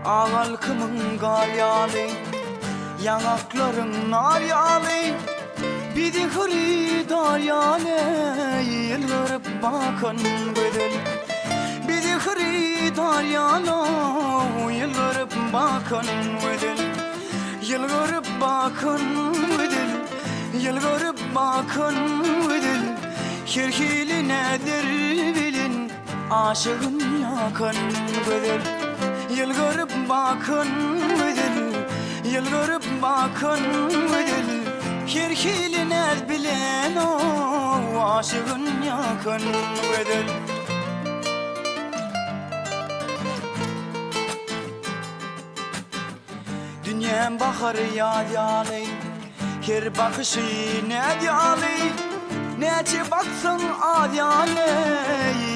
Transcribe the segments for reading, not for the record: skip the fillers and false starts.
Ağalkımın gar yağlı, yanakların nar yağlı. Bir de hıridar yağlı, yılgırıp bakın bedel. Bir de hıridar yağlı, yılgırıp bakın bedel. Yılgırıp bakın bedel, yılgırıp bakın bedel. Kirkili nedir bilin, aşığın yakın bedel. Yılgırıp bakın bedel, yılgırıp bakın bedel. Kirkili ned bilen o aşığın yakın bedel. Dünyam bahar yağlı, her bakışı ned yağlı. Nece baksın adyalı,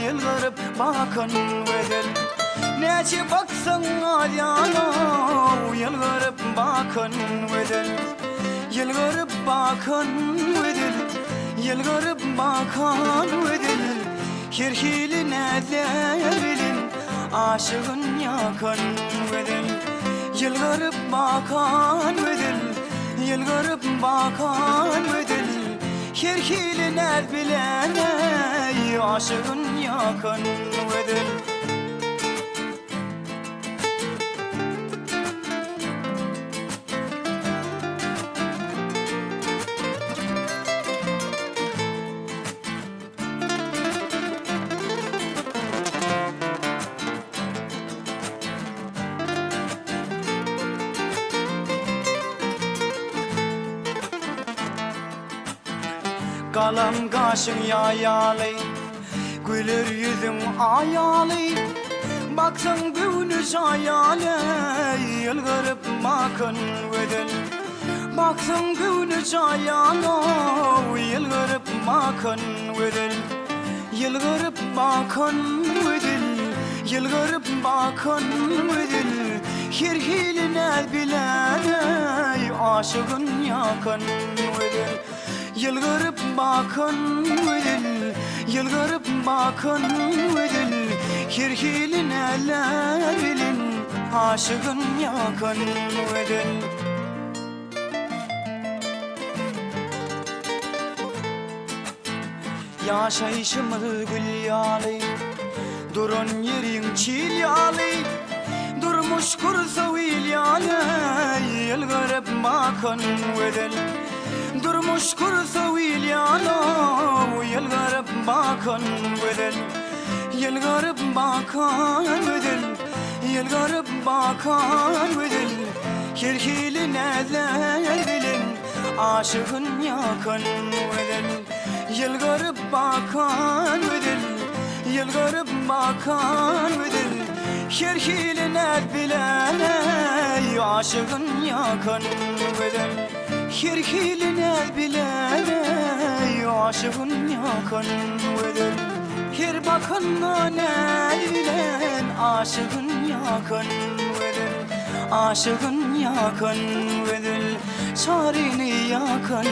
yılgırıp bakın bedel. Nece baksın adyalı, yılgırıp bakın bedel. Yılgırıp bakın bedel, yılgırıp bakın bedel. Kirkili neler bilin, aşığın yakın bedel. Yılgırıp bakın bedel, yılgırıp bakın bedel. Kirkili ned bilen aşığın yakın bedel. Kalam kaşın yayalı, güler yüzün ayalı. Baksın güneş ayalı, yılgırıp bakın bedel. Baksın güneş ayalı, yılgırıp bakın bedel. Yılgırıp bakın bedel, yılgırıp bakın bedel. Kirkili ned bilen aşığın yakın bedel. Yılgırıp bakın bedel, yılgırıp bakın bedel. Kirkili neler bilin, aşığın yakın bedel. Yaşayışımı gül yağlı, durun yerin çil yağlı. Durmuş kursa vil yağlı, yılgırıp bakın bedel. Durmuş kursa vil yağlı, yılgırıp bakın bedel. Yılgırıp bakın bedel, yılgırıp bakın bedel. Kirkili neler bilin, aşığın yakın bedel. Yılgırıp bakın bedel, yılgırıp bakın bedel. Kirkili ned bilen aşığın yakın bedel. Kirkili ned bilen aşığın yakın bedel. Her bakın ned bilen aşığın yakın bedel. Aşığın yakın bedel, çarini yakın